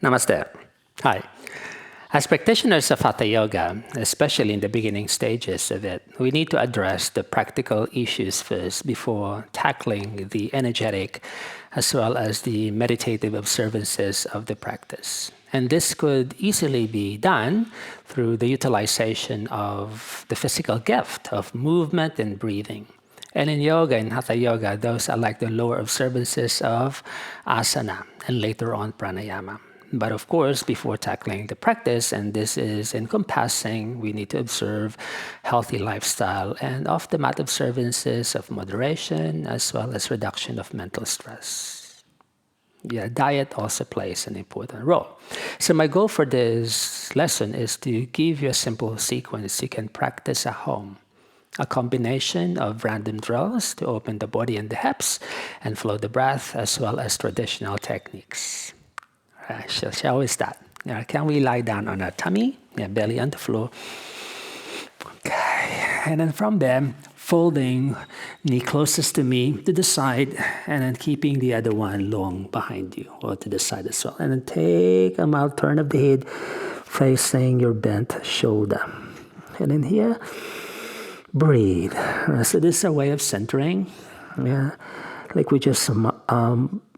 Namaste. Hi. As practitioners of Hatha Yoga, especially in the beginning stages of it, we need to address the practical issues first before tackling the energetic as well as the meditative observances of the practice. And this could easily be done through the utilization of the physical gift of movement and breathing. And in yoga, in Hatha Yoga, those are like the lower observances of asana and later on pranayama. But of course, before tackling the practice, and this is encompassing, we need to observe healthy lifestyle and off the mat observances of moderation as well as reduction of mental stress. Yeah, diet also plays an important role. So my goal for this lesson is to give you a simple sequence you can practice at home. A combination of random drills to open the body and the hips and flow the breath as well as traditional techniques. Shall we start? Can we lie down on our tummy? Belly on the floor. Okay. And then from there, folding knee closest to me to the side, and then keeping the other one long behind you or to the side as well. And then take a mild turn of the head facing your bent shoulder. And then here, breathe. So this is a way of centering. Yeah. Like we just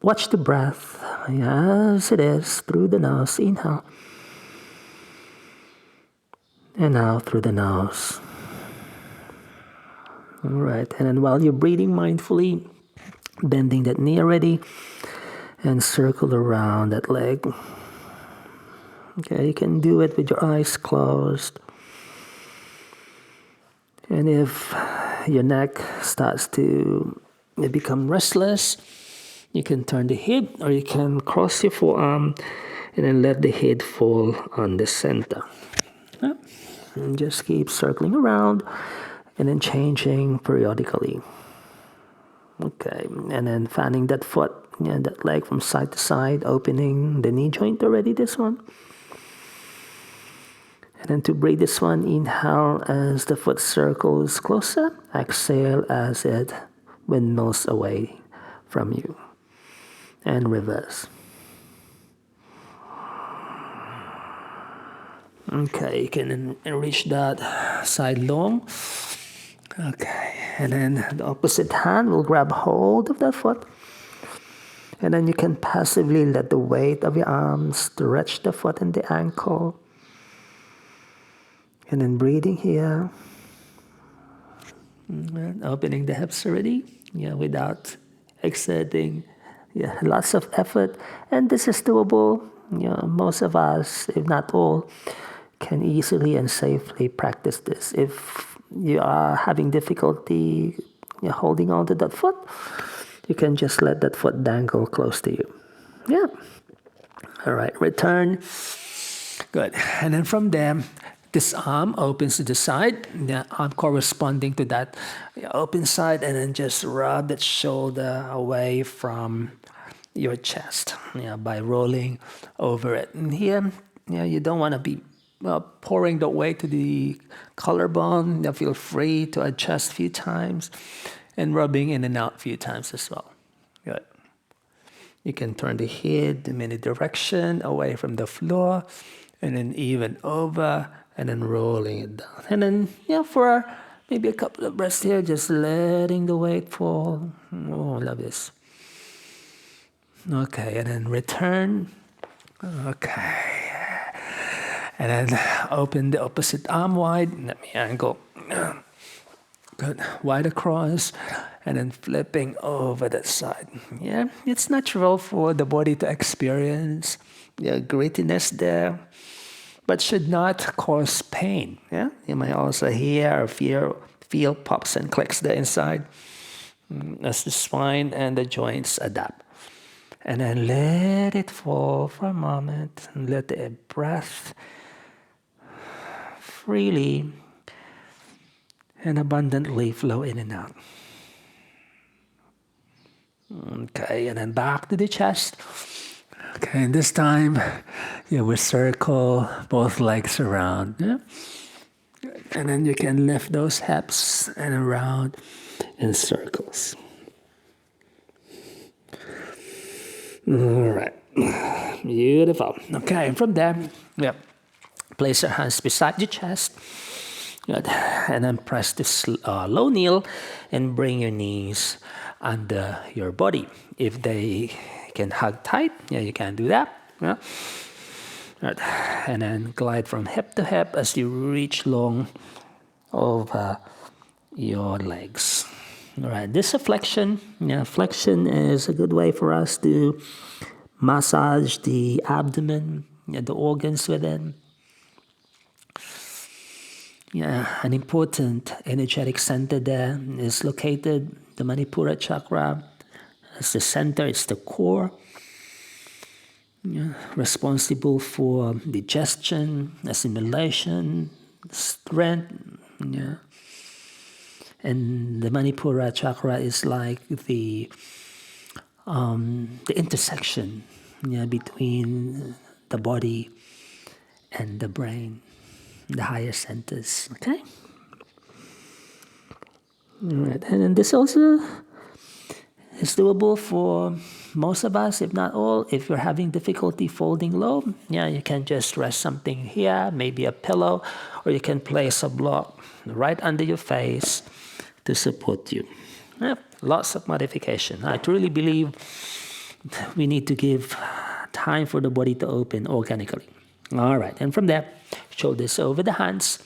watch the breath as it is through the nose. Inhale. And out through the nose. All right. And then while you're breathing mindfully, bending that knee already and circle around that leg. Okay, you can do it with your eyes closed. And if your neck starts to become restless, you can turn the head or you can cross your forearm and then let the head fall on the center. And just keep circling around and then changing periodically. Okay, and then fanning that foot, that leg from side to side, opening the knee joint already, this one. And then to breathe this one, inhale as the foot circles closer, exhale as it windmills away from you. And reverse. Okay, you can reach that side long. Okay, and then the opposite hand will grab hold of that foot. And then you can passively let the weight of your arms stretch the foot and the ankle. And then breathing here. And opening the hips already, without exerting lots of effort. And this is doable. Most of us, if not all, can easily and safely practice this. If you are having difficulty holding on to that foot, you can just let that foot dangle close to you. Yeah. All right, return. Good. And then from there, this arm opens to the side, the arm corresponding to that open side, and then just rub that shoulder away from your chest by rolling over it. And here, you don't want to be pouring the weight to the collarbone. Feel free to adjust a few times and rubbing in and out a few times as well. Good. You can turn the head in any direction away from the floor and then even over and then rolling it down. And then, for maybe a couple of breaths here, just letting the weight fall. Oh, I love this. Okay, and then return. Okay. And then open the opposite arm wide. Let me angle. Good. Wide across. And then flipping over that side. Yeah, it's natural for the body to experience grittiness there, but should not cause pain. Yeah, you might also hear or feel pops and clicks there inside as the spine and the joints adapt. And then let it fall for a moment and let the breath freely and abundantly flow in and out. Okay, and then back to the chest. Okay, and this time, we circle both legs around. Yeah? And then you can lift those hips and around in circles. All right. Beautiful. Okay, and from there, yeah, place your hands beside your chest. Good. And then press this low kneel and bring your knees under your body. If they can hug tight, yeah, you can do that. Yeah. Right. And then glide from hip to hip as you reach long over your legs. All right. This is a flexion. Yeah, flexion is a good way for us to massage the abdomen, yeah, the organs within. Yeah, an important energetic center there is located, the Manipura chakra. It's the center, it's the core, yeah, responsible for digestion, assimilation, strength. Yeah. And the Manipura chakra is like the intersection, yeah, between the body and the brain, the higher centers. Okay? All right. And then this also is doable for most of us, if not all. If you're having difficulty folding low, yeah, you can just rest something here, maybe a pillow, or you can place a block right under your face to support you. Yeah, lots of modification. I truly believe we need to give time for the body to open organically. All right, and from there, shoulders over the hands,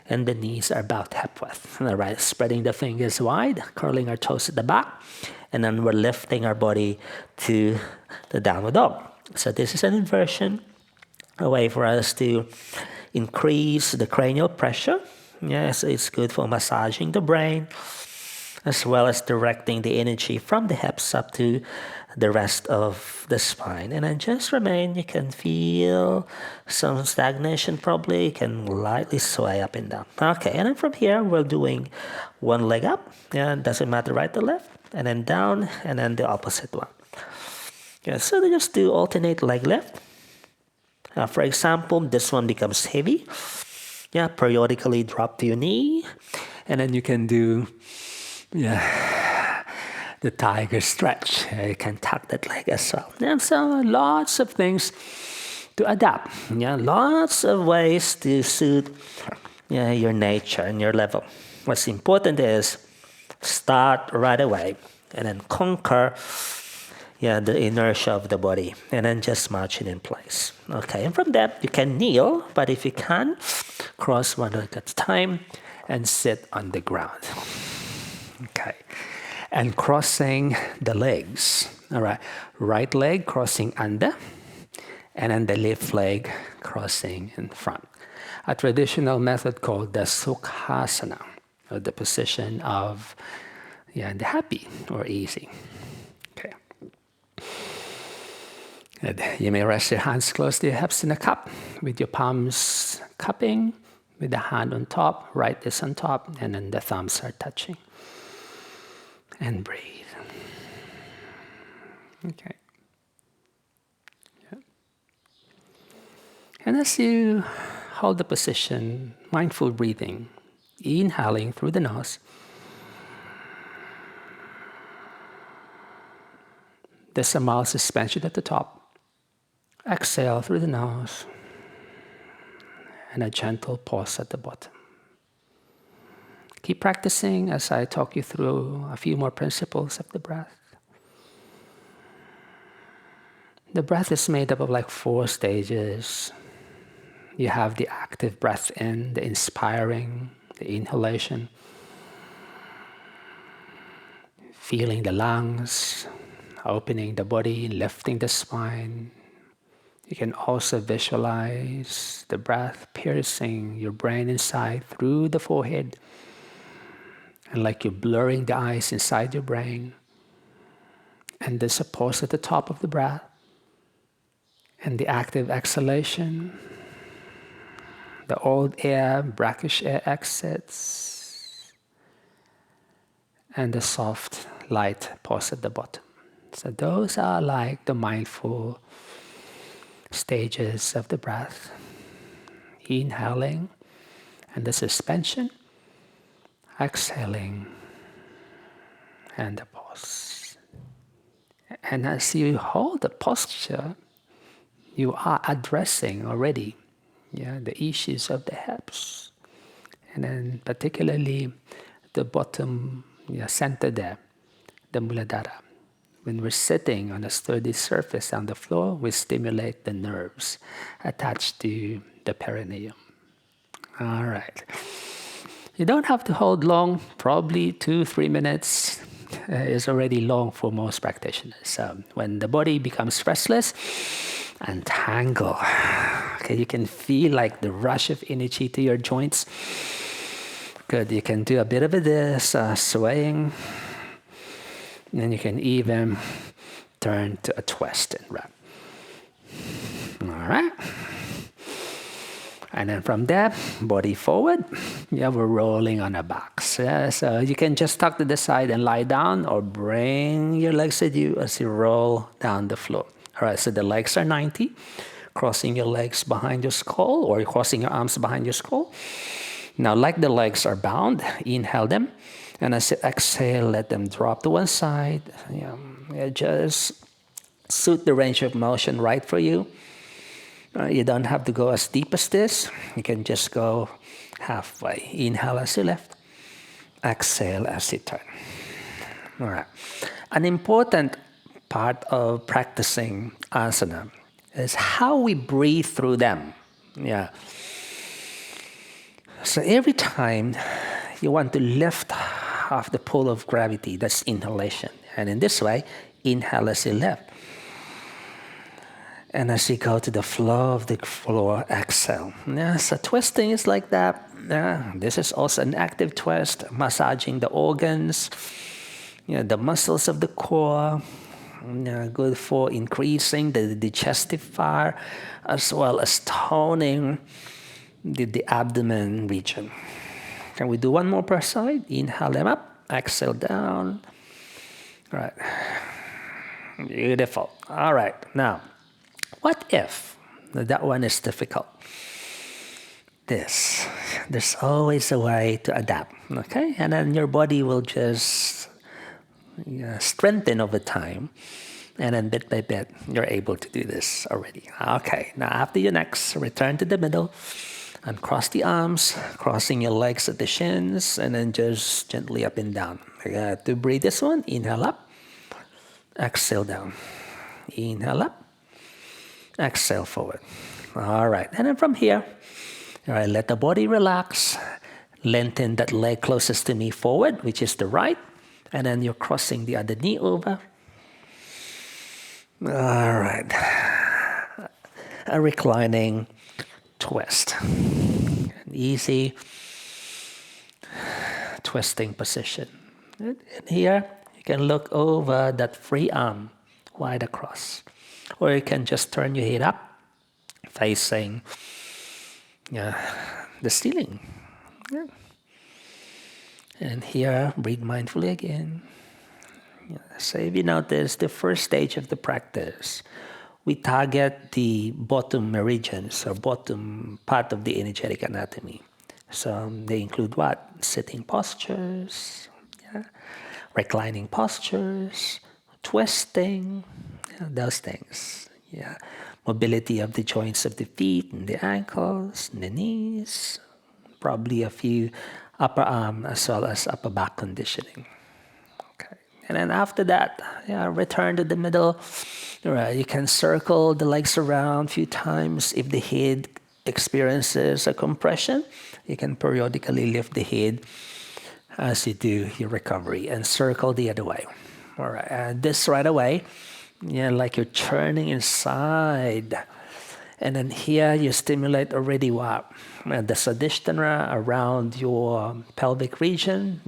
and the knees are about hip width. All right, spreading the fingers wide, curling our toes at the back, and then we're lifting our body to the downward dog. So this is an inversion, a way for us to increase the cranial pressure. Yes, it's good for massaging the brain, as well as directing the energy from the hips up to the rest of the spine. And then just remain. You can feel some stagnation probably. You can lightly sway up and down. Okay, and then from here, we're doing one leg up. Yeah, it doesn't matter right or left. And then down, and then the opposite one. Yeah, so they just do alternate leg lift. For example, this one becomes heavy. Yeah, periodically drop to your knee. And then you can do, yeah, the tiger stretch. You can tuck that leg as well. And so lots of things to adapt. Yeah, lots of ways to suit, yeah, your nature and your level. What's important is start right away and then conquer, yeah, the inertia of the body, and then just march it in place. Okay, and from that you can kneel, but if you can, cross one leg at a time and sit on the ground. Okay, and crossing the legs. All right, right leg crossing under, and then the left leg crossing in front. A traditional method called the Sukhasana, or the position of, yeah, the happy or easy. Okay. And you may rest your hands close to your hips in a cup, with your palms cupping, with the hand on top, right is on top, and then the thumbs are touching. And breathe. Okay. Yeah. And as you hold the position, mindful breathing, inhaling through the nose, there's a mild suspension at the top. Exhale through the nose, and a gentle pause at the bottom. Keep practicing as I talk you through a few more principles of the breath. The breath is made up of like 4 stages. You have the active breath in, the inspiring, the inhalation, feeling the lungs, opening the body, lifting the spine. You can also visualize the breath piercing your brain inside through the forehead, and like you're blurring the eyes inside your brain. And there's a pause at the top of the breath, and the active exhalation. The old air, brackish air exits, and the soft, light pause at the bottom. So those are like the mindful stages of the breath. Inhaling, and the suspension. Exhaling, and the pause. And as you hold the posture, you are addressing already the issues of the hips. And then particularly the bottom center there, the Muladhara. When we're sitting on a sturdy surface on the floor, we stimulate the nerves attached to the perineum. All right. You don't have to hold long, probably 2-3 minutes is already long for most practitioners. When the body becomes restless, untangle. Okay, you can feel like the rush of energy to your joints. Good, you can do a bit of this, swaying. And you can even turn to a twist and wrap. All right. And then from there, body forward. We're rolling on our backs. So you can just tuck to the side and lie down, or bring your legs with you as you roll down the floor. All right, so the legs are 90. Crossing your legs behind your skull, or crossing your arms behind your skull. Now, like the legs are bound, inhale them. And as you exhale, let them drop to one side. Just suit the range of motion right for you. You don't have to go as deep as this. You can just go halfway. Inhale as you lift. Exhale as you turn. All right. An important part of practicing asana is how we breathe through them. So every time you want to lift off the pull of gravity, that's inhalation. And in this way, inhale as you lift. And as you go to the flow of the floor, exhale. So twisting is like that. This is also an active twist, massaging the organs, the muscles of the core. Good for increasing the digestive fire, as well as toning the abdomen region. Can we do one more per side? Inhale them up, exhale down. All right. Beautiful. All right. Now, what if that one is difficult? There's always a way to adapt, okay? And then your body will just strengthen over time. And then bit by bit, you're able to do this already. Okay, now after your next, return to the middle. Uncross the arms, crossing your legs at the shins, and then just gently up and down. To breathe this one, inhale up, exhale down. Inhale up, exhale forward. All right, and then from here, all right, let the body relax. Lengthen that leg closest to me forward, which is the right, and then you're crossing the other knee over. All right, a reclining twist. An easy twisting position. And here, you can look over that free arm wide across. Or you can just turn your head up, facing the ceiling. And here, breathe mindfully again. So if you notice, the first stage of the practice, we target the bottom meridians, or bottom part of the energetic anatomy. So they include what? Sitting postures, reclining postures, twisting, those things. Mobility of the joints of the feet and the ankles, and the knees, probably a few upper arm as well as upper back conditioning. Okay, and then after that, return to the middle. Right, you can circle the legs around a few times. If the head experiences a compression, you can periodically lift the head as you do your recovery, and circle the other way. All right, and this right away, like you're turning inside. And then here you stimulate already what? The Swadhisthana around your pelvic region,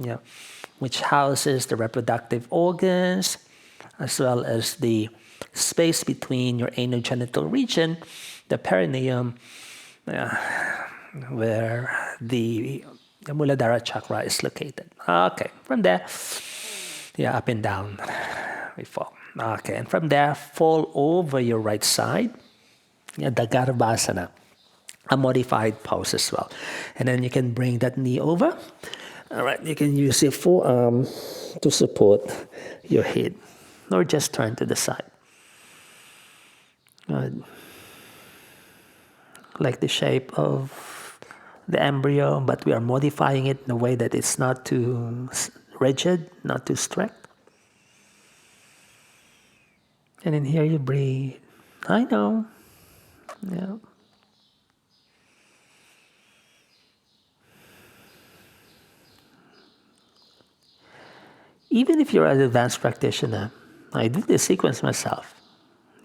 which houses the reproductive organs, as well as the space between your anogenital region, the perineum, where the Muladhara chakra is located. Okay, from there, up and down we fall. Okay, and from there, fall over your right side, the Garbhasana, a modified pose as well. And then you can bring that knee over. All right, you can use your forearm to support your head. or just turn to the side. Good. Like the shape of the embryo, but we are modifying it in a way that it's not too rigid, not too strict. And in here you breathe. I know. Yeah. Even if you're an advanced practitioner, I do this sequence myself.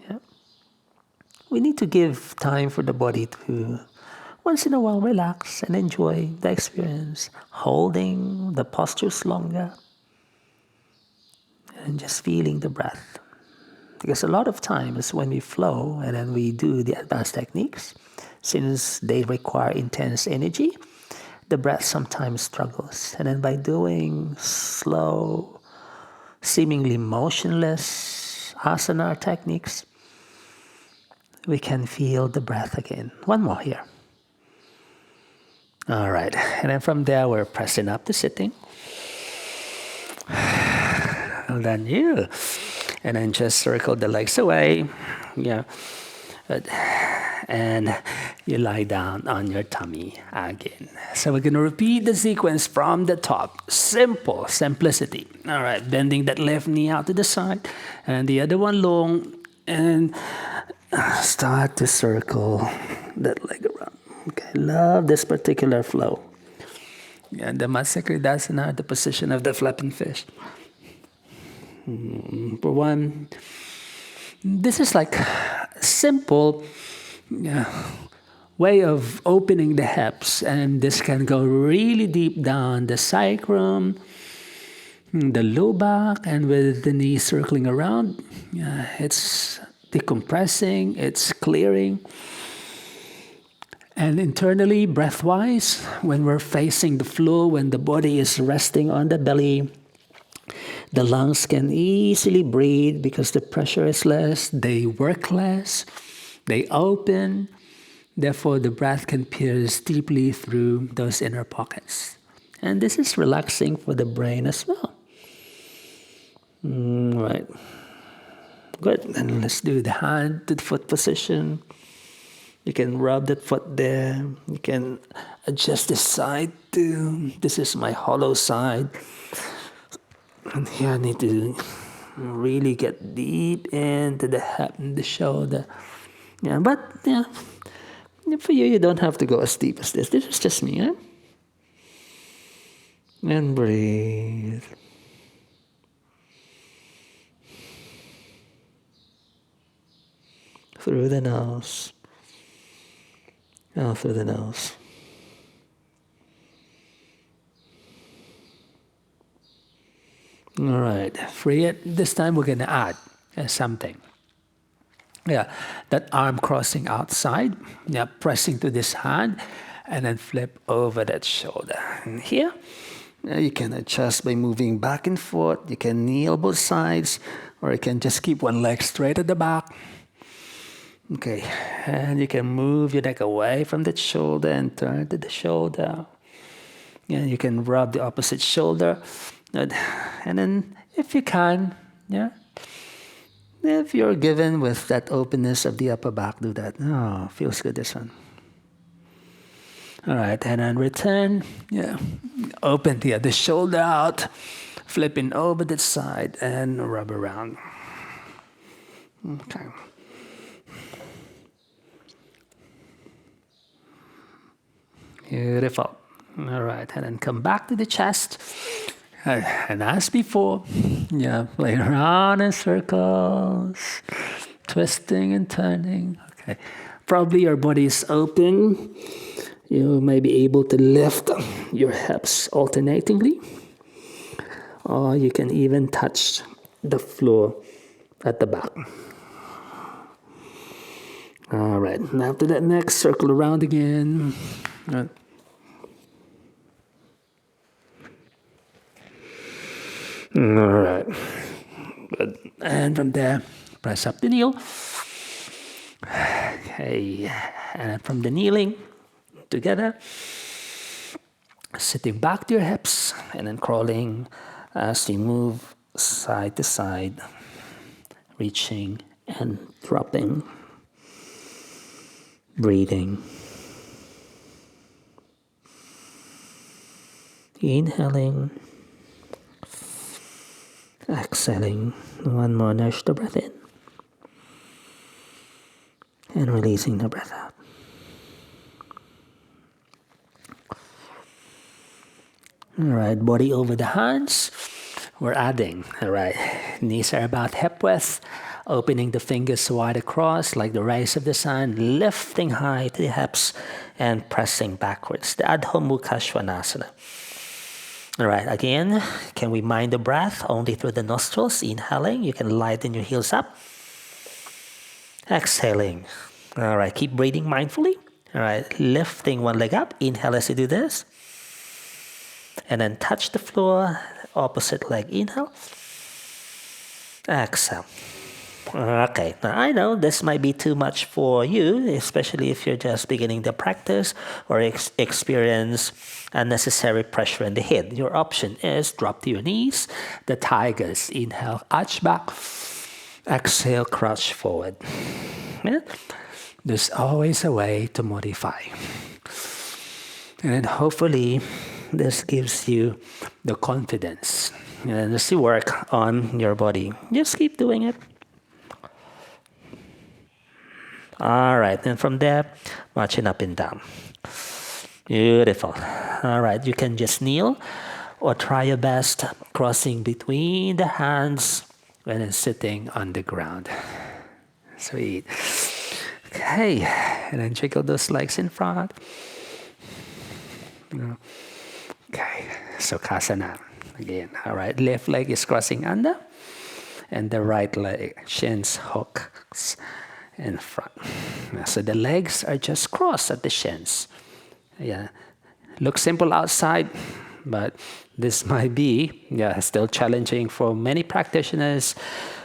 Yeah. We need to give time for the body to once in a while relax and enjoy the experience, holding the postures longer and just feeling the breath. Because a lot of times when we flow and then we do the advanced techniques, since they require intense energy, the breath sometimes struggles. And then by doing slow, seemingly motionless asana techniques, we can feel the breath again. One more here. All right. And then from there, we're pressing up to sitting. And then you. And then just circle the legs away. Yeah. And you lie down on your tummy again. So we're going to repeat the sequence from the top. Simple, simplicity. All right, bending that left knee out to the side and the other one long, and start to circle that leg around. Okay, love this particular flow. And the Matsyakridasana, the position of the flapping fish. For one, this is like simple way of opening the hips, and this can go really deep down the sacrum, the low back, and with the knees circling around. It's decompressing, it's clearing. And internally, breath-wise, when we're facing the floor, when the body is resting on the belly, the lungs can easily breathe because the pressure is less, they work less, they open. Therefore, the breath can pierce deeply through those inner pockets. And this is relaxing for the brain as well. Right. Good. And let's do the hand to the foot position. You can rub that foot there. You can adjust this side too. This is my hollow side. And here I need to really get deep into the hip and the shoulder. Yeah, but yeah, for you, you don't have to go as deep as this. This is just me, eh? And breathe. Through the nose. Out through the nose. All right, free it. This time we're going to add something. Yeah, that arm crossing outside. Yeah, pressing to this hand, and then flip over that shoulder. And here, you can adjust by moving back and forth. You can kneel both sides, or you can just keep one leg straight at the back. Okay, and you can move your neck away from that shoulder and turn to the shoulder. And you can rub the opposite shoulder. And then, if you can, yeah, if you're given with that openness of the upper back, do that. Oh, feels good, this one. All right, and then return. Yeah, open the other shoulder out, flipping over the side and rub around. Okay. Beautiful. All right, and then come back to the chest. And as before, yeah, play around in circles, twisting and turning. Okay, probably your body is open. You may be able to lift your hips alternatingly, or you can even touch the floor at the back. All right, and after that, next circle around again. All right, good. And from there, press up the kneel. Okay, and from the kneeling, together, sitting back to your hips, and then crawling as you move side to side. reaching and dropping. Breathing. Inhaling. Exhaling. One more, nourish the breath in. And releasing the breath out. All right, body over the hands. We're adding, all right, knees are about hip width, opening the fingers wide across like the rays of the sun, lifting high to the hips and pressing backwards. The Adho Mukha Svanasana. All right, again, can we mind the breath only through the nostrils? Inhaling, you can lighten your heels up. Exhaling. All right, keep breathing mindfully. All right, lifting one leg up. Inhale as you do this. And then touch the floor, opposite leg. Inhale. Exhale. Okay, now I know this might be too much for you, especially if you're just beginning the practice or experience unnecessary pressure in the head. Your option is drop to your knees, the tigers. Inhale, arch back. Exhale, crouch forward. Yeah? There's always a way to modify. And then hopefully this gives you the confidence. And as you work on your body, just keep doing it. All right, and from there, marching up and down. Beautiful. All right, you can just kneel or try your best crossing between the hands and then sitting on the ground. Sweet. Okay, and then jiggle those legs in front. Okay, Sukhasana. Again, all right, left leg is crossing under and the right leg, shins hooks in front. So the legs are just crossed at the shins. Yeah, looks simple outside, but this might be still challenging for many practitioners.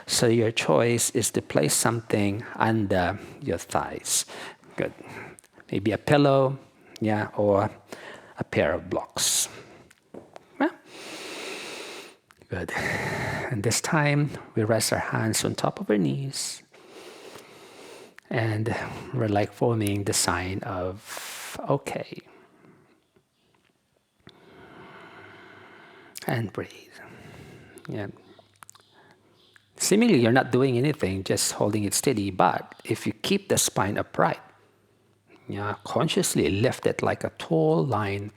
So your choice is to place something under your thighs. Good. Maybe a pillow, or a pair of blocks. Good. And this time we rest our hands on top of our knees. And we're like forming the sign of okay. And breathe. Yeah. Seemingly you're not doing anything, just holding it steady. But if you keep the spine upright, consciously lift it like a tall line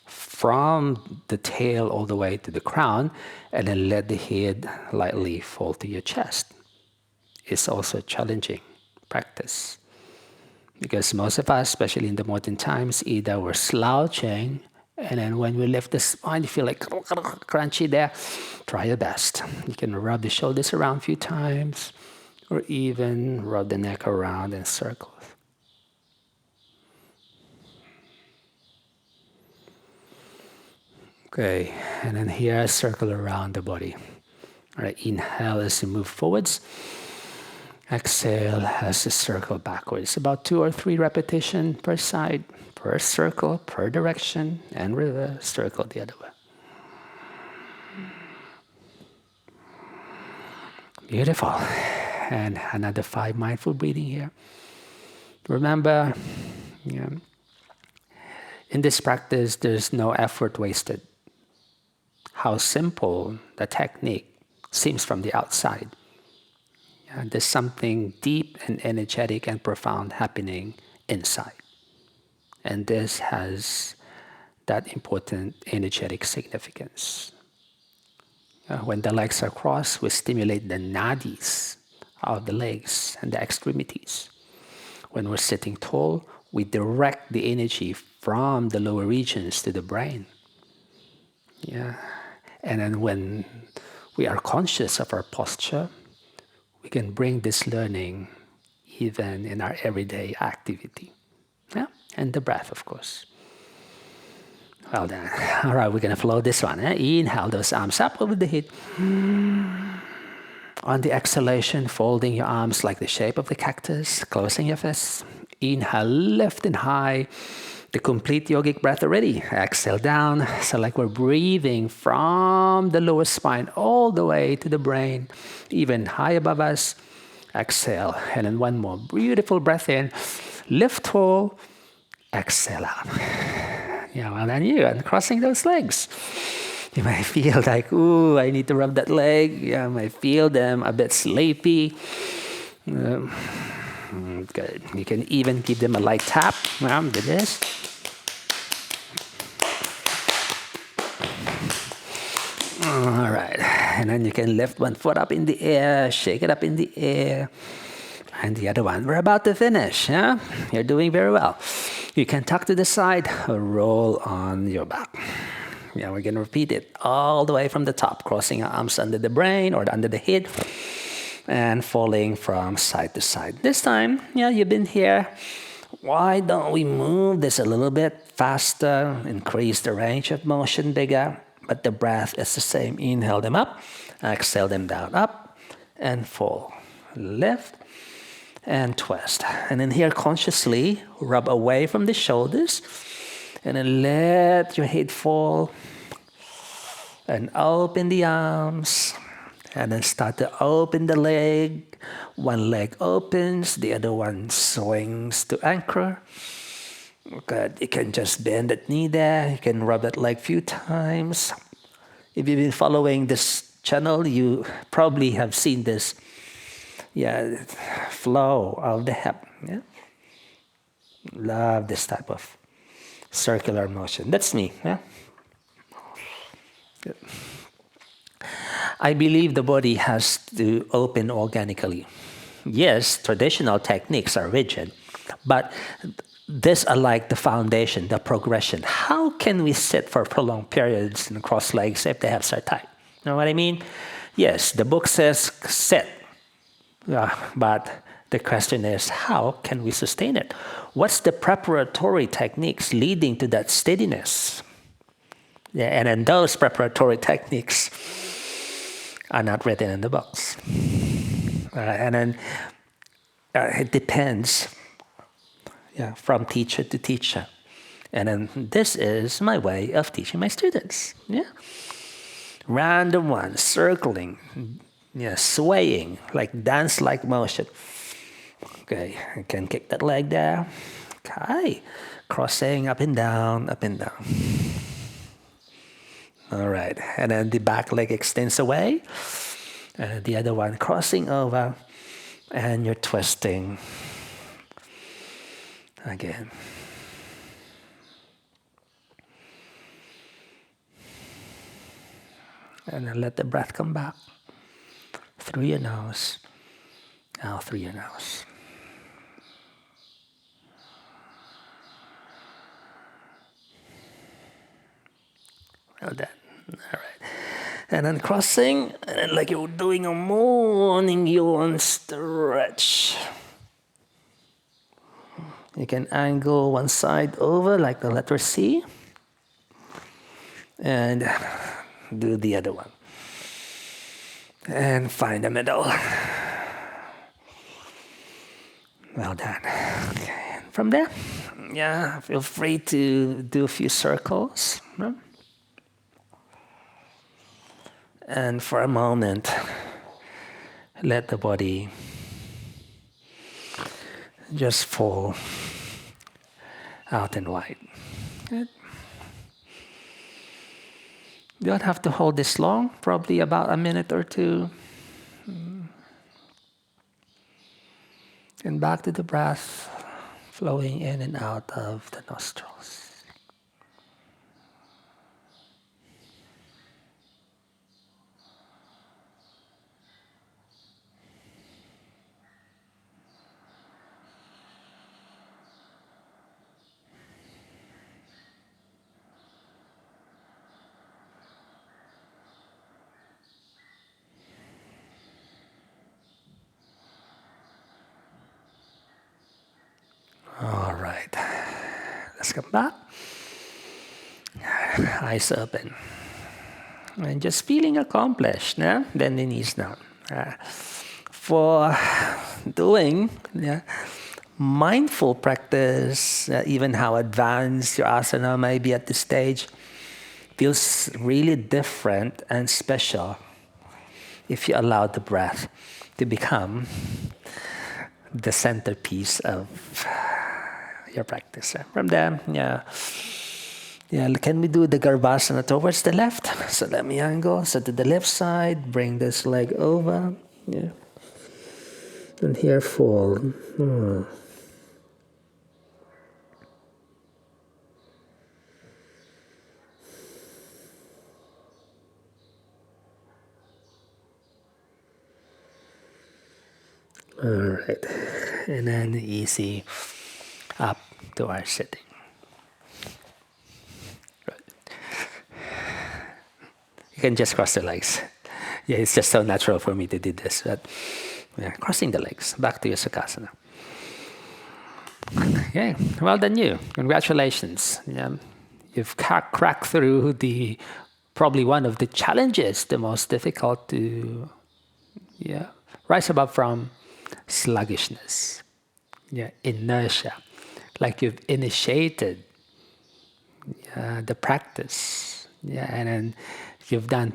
from the tail all the way to the crown, and then let the head lightly fall to your chest. It's also challenging practice. Because most of us, especially in the modern times, either we're slouching, and then when we lift the spine, you feel like crunchy there. Try your best. You can rub the shoulders around a few times, or even rub the neck around in circles. Okay, and then here, circle around the body. All right, inhale as you move forwards. Exhale as you circle backwards. About 2 or 3 repetitions per side, per circle, per direction, and reverse, circle the other way. Beautiful. And another 5 mindful breathing here. Remember, in this practice, there's no effort wasted. How simple the technique seems from the outside. There's something deep and energetic and profound happening inside. And this has that important energetic significance. When the legs are crossed, we stimulate the nadis of the legs and the extremities. When we're sitting tall, we direct the energy from the lower regions to the brain. And then when we are conscious of our posture, we can bring this learning even in our everyday activity. And the breath, of course. Well done. All right, we're going to flow this one. Inhale those arms up over the head. On the exhalation, folding your arms like the shape of the cactus, closing your fists. Inhale, lift and high. the complete yogic breath already. Exhale down. So like we're breathing from the lower spine all the way to the brain, even high above us. Exhale. And then one more beautiful breath in. Lift tall. Exhale out. Yeah, well, then you uncrossing those legs. You might feel like, ooh, I need to rub that leg. You might feel them a bit sleepy. Good. You can even give them a light tap. Do this. All right. And then you can lift one foot up in the air, shake it up in the air. And the other one. We're about to finish. Yeah? You're doing very well. You can tuck to the side or roll on your back. Yeah, we're going to repeat it all the way from the top, crossing our arms under the brain or under the head and falling from side to side. This time, yeah, you've been here. Why don't we move this a little bit faster, increase the range of motion bigger, but the breath is the same. Inhale them up, exhale them down, up and fall. Lift and twist. And then here consciously rub away from the shoulders and then let your head fall and open the arms and then start to open the leg. One leg opens, the other one swings to anchor. Good. You can just bend that knee there. You can rub that leg a few times. If you've been following this channel, you probably have seen this flow of the hip. Yeah? Love this type of circular motion. That's me. Yeah? Good. I believe the body has to open organically. Yes, traditional techniques are rigid, but these are like the foundation, the progression. How can we sit for prolonged periods and cross legs if the hips are tight? You know what I mean? Yes, the book says sit, but the question is, how can we sustain it? What's the preparatory techniques leading to that steadiness? Yeah, and then those preparatory techniques are not written in the books. And then it depends from teacher to teacher. And then this is my way of teaching my students. Yeah, random ones, circling, swaying, like dance-like motion. Okay, I can kick that leg there. Okay, crossing up and down, up and down. All right, and then the back leg extends away, and the other one crossing over, and you're twisting again. And then let the breath come back through your nose, out through your nose. Well done. All right. And then crossing, and then like you're doing a morning yawn stretch. You can angle one side over like the letter C. And do the other one. And find the middle. Well done. Okay. And from there, feel free to do a few circles. No? And for a moment, let the body just fall out and wide. Good. You don't have to hold this long, probably about a minute or two. And back to the breath, flowing in and out of the nostrils. All right, let's come back. Eyes open. And just feeling accomplished, then the knees down. For doing mindful practice, even how advanced your asana may be at this stage, feels really different and special if you allow the breath to become the centerpiece of your practice. From there, can we do the Garbhasana towards the left? So let me angle. So to the left side, bring this leg over. Yeah. And here fall. All right. And then easy up to our sitting. You can just cross the legs. Yeah, it's just so natural for me to do this. But crossing the legs, back to your Sukhasana. Okay, well done you. Congratulations. You've cracked through probably one of the challenges, the most difficult to rise above from sluggishness, inertia. Like you've initiated the practice. And then you've done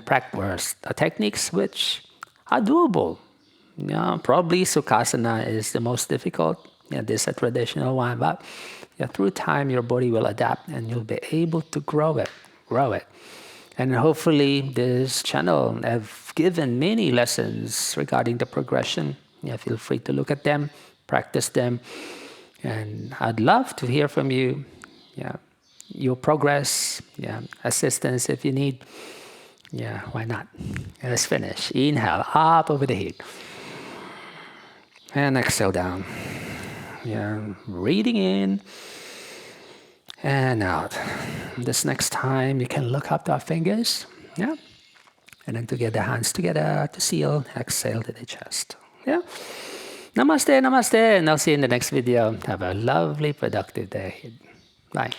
practice techniques which are doable. Probably Sukhasana is the most difficult. This is a traditional one, but through time your body will adapt and you'll be able to grow it. And hopefully this channel have given many lessons regarding the progression. Feel free to look at them, practice them, and I'd love to hear from you. Your progress, assistance if you need. Why not? Let's finish. Inhale, up over the head. And exhale down. Breathing in and out. This next time you can look up to our fingers. And then together, hands together to seal. Exhale to the chest. Namaste, namaste. And I'll see you in the next video. Have a lovely, productive day. Bye.